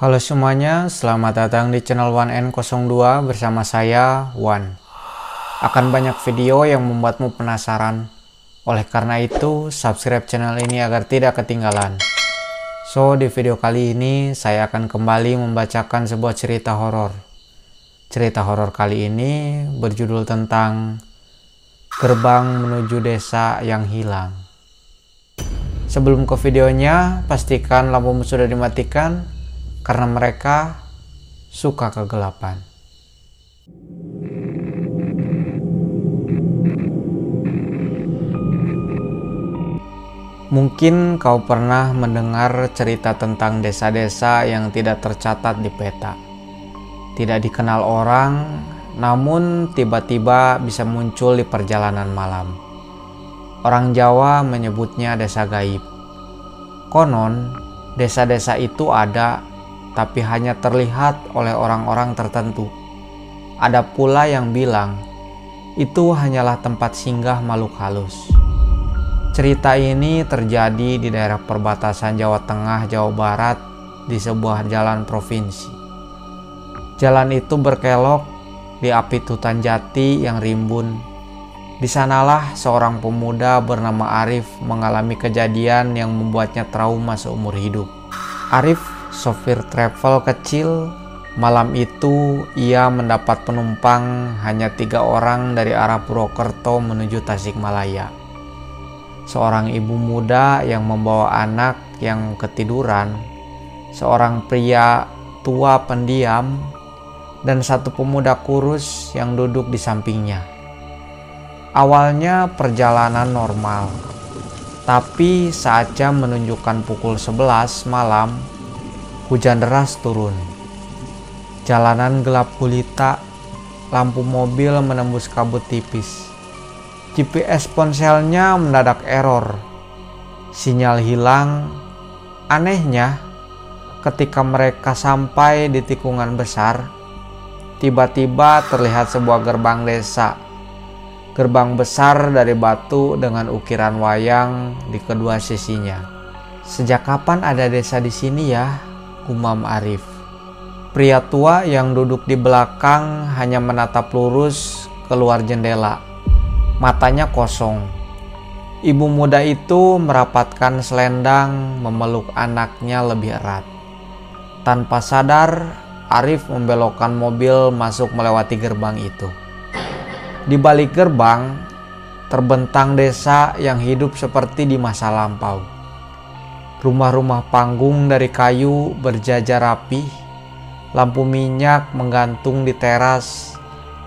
Halo semuanya, selamat datang di channel 1N02 bersama saya, Wan. Akan banyak video yang membuatmu penasaran. Oleh karena itu, subscribe channel ini agar tidak ketinggalan. So, di video kali ini saya akan kembali membacakan sebuah cerita horor. Cerita horor kali ini berjudul tentang Gerbang Menuju Desa yang Hilang. Sebelum ke videonya, pastikan lampumu sudah dimatikan karena mereka suka kegelapan. Mungkin kau pernah mendengar cerita tentang desa-desa yang tidak tercatat di peta. Tidak dikenal orang, namun tiba-tiba bisa muncul di perjalanan malam. Orang Jawa menyebutnya desa gaib. Konon, desa-desa itu ada, tapi hanya terlihat oleh orang-orang tertentu. Ada pula yang bilang, itu hanyalah tempat singgah makhluk halus. Cerita ini terjadi di daerah perbatasan Jawa Tengah, Jawa Barat, di sebuah jalan provinsi. Jalan itu berkelok, diapit hutan jati yang rimbun. Di sanalah seorang pemuda bernama Arif mengalami kejadian yang membuatnya trauma seumur hidup. Arif, sopir travel kecil, malam itu ia mendapat penumpang hanya 3 orang dari arah Purwokerto menuju Tasikmalaya. Seorang ibu muda yang membawa anak yang ketiduran, seorang pria tua pendiam, dan satu pemuda kurus yang duduk di sampingnya. Awalnya perjalanan normal, tapi saat jam menunjukkan pukul 11 malam, hujan deras turun. Jalanan gelap gulita, lampu mobil menembus kabut tipis. GPS ponselnya mendadak error. Sinyal hilang. Anehnya, ketika mereka sampai di tikungan besar, tiba-tiba terlihat sebuah gerbang desa. Gerbang besar dari batu dengan ukiran wayang di kedua sisinya. "Sejak kapan ada desa di sini ya?" gumam Arif. Pria tua yang duduk di belakang hanya menatap lurus keluar jendela. Matanya kosong. Ibu muda itu merapatkan selendang memeluk anaknya lebih erat. Tanpa sadar, Arif membelokkan mobil masuk melewati gerbang itu. Di balik gerbang, terbentang desa yang hidup seperti di masa lampau. Rumah-rumah panggung dari kayu berjajar rapih, lampu minyak menggantung di teras,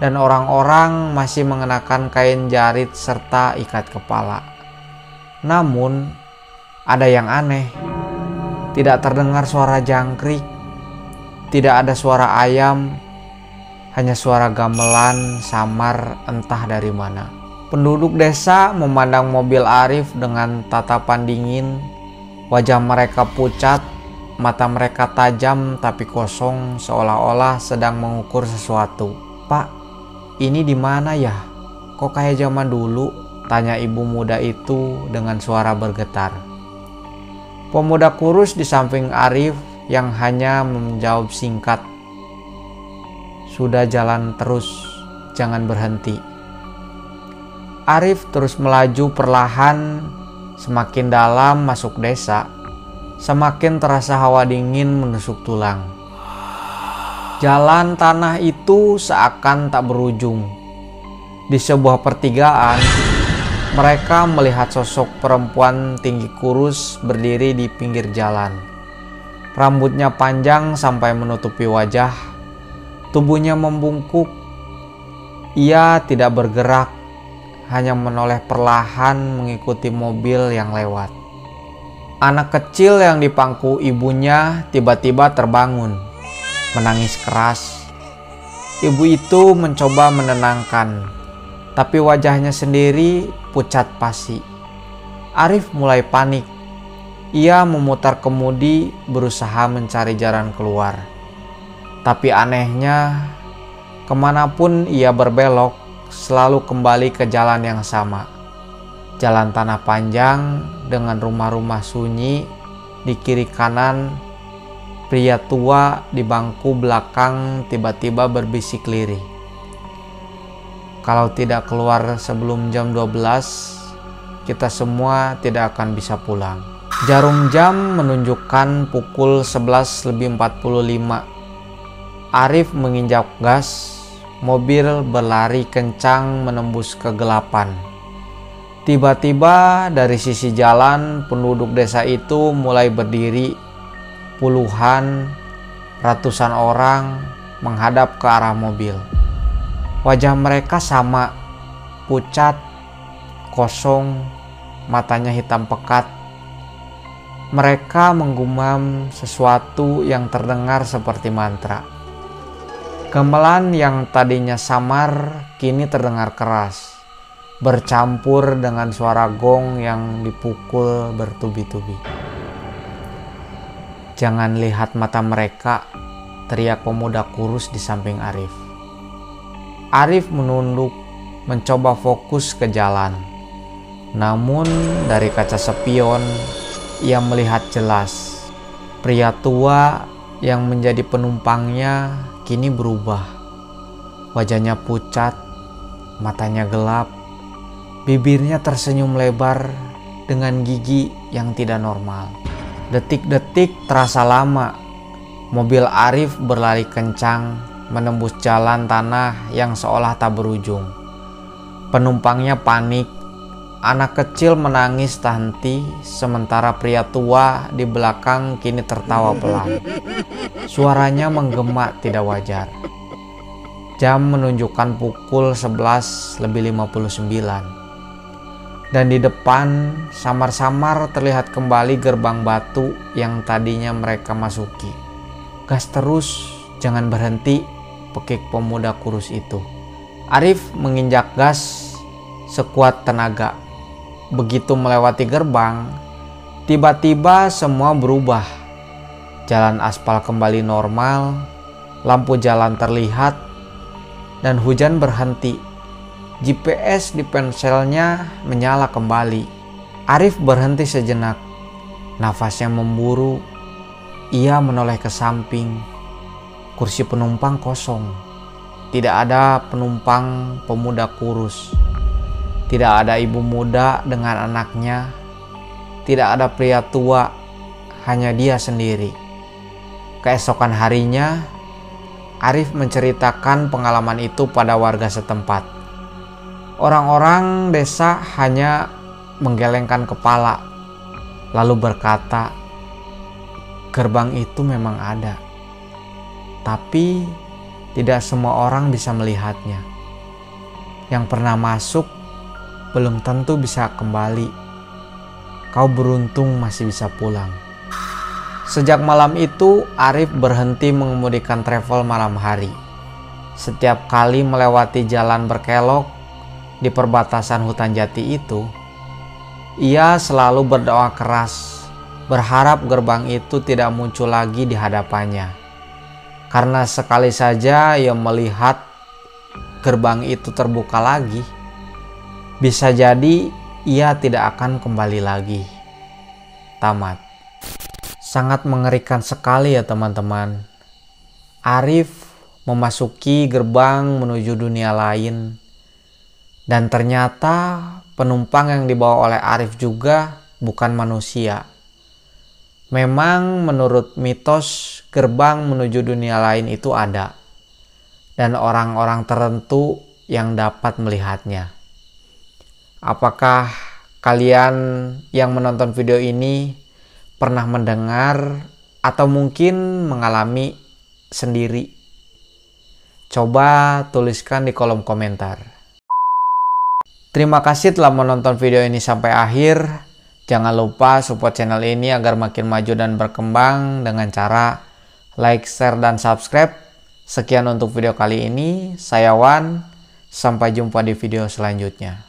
dan orang-orang masih mengenakan kain jarit serta ikat kepala. Namun, ada yang aneh. Tidak terdengar suara jangkrik, tidak ada suara ayam, hanya suara gamelan samar entah dari mana. Penduduk desa memandang mobil Arif dengan tatapan dingin. Wajah mereka pucat, mata mereka tajam tapi kosong, seolah-olah sedang mengukur sesuatu. "Pak, ini di mana ya? Kok kayak zaman dulu?" tanya ibu muda itu dengan suara bergetar. Pemuda kurus di samping Arif yang hanya menjawab singkat, "Sudah, jalan terus, jangan berhenti." Arif terus melaju perlahan. Semakin dalam masuk desa, semakin terasa hawa dingin menusuk tulang. Jalan tanah itu seakan tak berujung. Di sebuah pertigaan, mereka melihat sosok perempuan tinggi kurus berdiri di pinggir jalan. Rambutnya panjang sampai menutupi wajah. Tubuhnya membungkuk. Ia tidak bergerak, hanya menoleh perlahan mengikuti mobil yang lewat. Anak kecil yang dipangku ibunya tiba-tiba terbangun, menangis keras. Ibu itu mencoba menenangkan, tapi wajahnya sendiri pucat pasi. Arif mulai panik. Ia memutar kemudi berusaha mencari jalan keluar. Tapi anehnya, kemanapun ia berbelok, selalu kembali ke jalan yang sama. Jalan tanah panjang dengan rumah-rumah sunyi di kiri kanan, Pria tua di bangku belakang tiba-tiba berbisik lirih. Kalau tidak keluar sebelum jam 12, kita semua tidak akan bisa pulang. Jarum jam menunjukkan pukul 11:45. Arif menginjak gas, mobil berlari kencang menembus kegelapan. Tiba-tiba dari sisi jalan penduduk desa itu mulai berdiri. Puluhan, ratusan orang menghadap ke arah mobil. Wajah mereka sama, pucat, kosong, matanya hitam pekat. Mereka menggumam sesuatu yang terdengar seperti mantra. Gamelan yang tadinya samar kini terdengar keras, bercampur dengan suara gong yang dipukul bertubi-tubi. "Jangan lihat mata mereka," teriak pemuda kurus di samping Arif. Arif menunduk, mencoba fokus ke jalan. Namun dari kaca spion, ia melihat jelas. Pria tua yang menjadi penumpangnya kini berubah. Wajahnya pucat, matanya gelap, bibirnya tersenyum lebar dengan gigi yang tidak normal. Detik-detik terasa lama. Mobil Arif berlari kencang, menembus jalan tanah yang seolah tak berujung. Penumpangnya panik. Anak kecil menangis tak henti, sementara pria tua di belakang kini tertawa pelan. Suaranya menggema tidak wajar. Jam menunjukkan pukul 11:59. Dan di depan samar-samar terlihat kembali gerbang batu yang tadinya mereka masuki. "Gas terus, jangan berhenti," pekik pemuda kurus itu. Arif menginjak gas sekuat tenaga. Begitu melewati gerbang, tiba-tiba semua berubah. Jalan aspal kembali normal, lampu jalan terlihat, dan hujan berhenti. GPS di ponselnya menyala kembali. Arif berhenti sejenak. Nafasnya memburu. Ia menoleh ke samping. Kursi penumpang kosong. Tidak ada penumpang pemuda kurus. Tidak ada ibu muda dengan anaknya. Tidak ada pria tua. Hanya dia sendiri. Keesokan harinya, Arif menceritakan pengalaman itu pada warga setempat. Orang-orang desa hanya menggelengkan kepala, lalu berkata, "Gerbang itu memang ada, tapi tidak semua orang bisa melihatnya. Yang pernah masuk belum tentu bisa kembali. Kau beruntung masih bisa pulang." Sejak malam itu, Arif berhenti mengemudikan travel malam hari. Setiap kali melewati jalan berkelok di perbatasan hutan jati itu, ia selalu berdoa keras, berharap gerbang itu tidak muncul lagi di hadapannya. Karena sekali saja ia melihat gerbang itu terbuka lagi, bisa jadi ia tidak akan kembali lagi. Tamat. Sangat mengerikan sekali ya teman-teman. Arif memasuki gerbang menuju dunia lain. Dan ternyata penumpang yang dibawa oleh Arif juga bukan manusia. Memang menurut mitos gerbang menuju dunia lain itu ada. Dan orang-orang tertentu yang dapat melihatnya. Apakah kalian yang menonton video ini pernah mendengar atau mungkin mengalami sendiri? Coba tuliskan di kolom komentar. Terima kasih telah menonton video ini sampai akhir. Jangan lupa support channel ini agar makin maju dan berkembang dengan cara like, share, dan subscribe. Sekian untuk video kali ini. Saya Wan. Sampai jumpa di video selanjutnya.